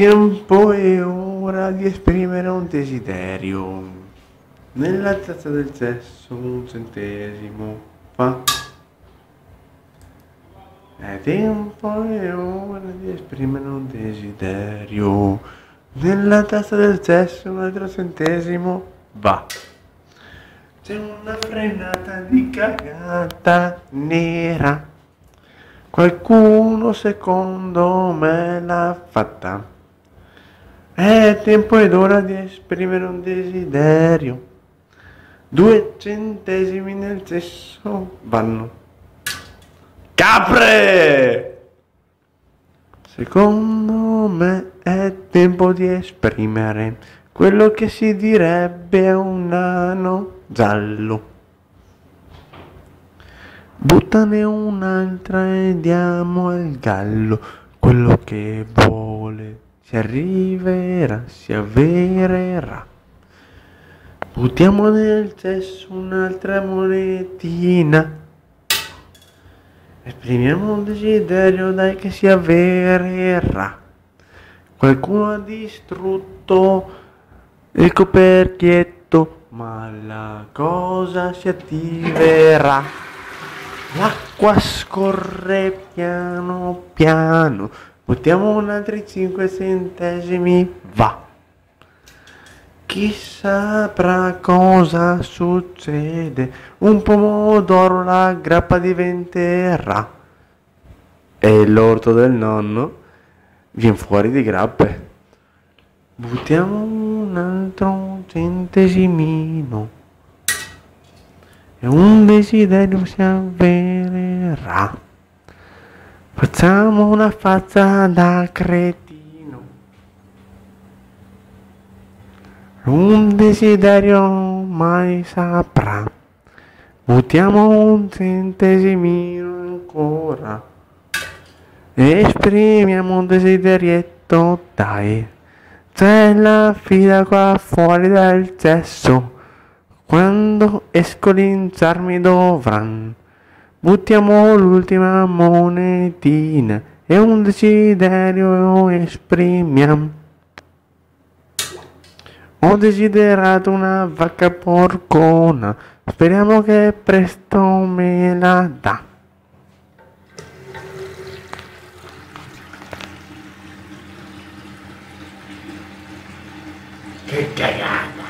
Tempo è ora di esprimere un desiderio. Nella tazza del cesso un centesimo fa. È tempo e ora di esprimere un desiderio. Nella tazza del cesso un altro centesimo va. C'è una frenata di cagata nera. Qualcuno secondo me l'ha fatta. È tempo ed ora di esprimere un desiderio. 2 centesimi nel cesso vanno. Capre! Secondo me è tempo di esprimere quello che si direbbe un nano giallo. Buttane un'altra e diamo al gallo quello che vuole. Si arriverà, si avvererà. Buttiamo nel cesso un'altra monetina. Esprimiamo un desiderio, dai, che si avvererà. Qualcuno ha distrutto il coperchietto, ma la cosa si attiverà. L'acqua scorre piano piano. Buttiamo un altri 5 centesimi, va. Chi saprà cosa succede? Un pomodoro la grappa diventerà. E l'orto del nonno viene fuori di grappe. Buttiamo un altro centesimino e un desiderio si avvererà. Facciamo una faccia da cretino. Un desiderio mai saprà. Buttiamo un centesimino ancora. Esprimiamo un desiderietto, dai. C'è la fila qua fuori dal cesso. Quando esco linciarmi dovran. Buttiamo l'ultima monetina e un desiderio esprimiamo. Ho desiderato una vacca porcona, speriamo che presto me la dà. Che cagata!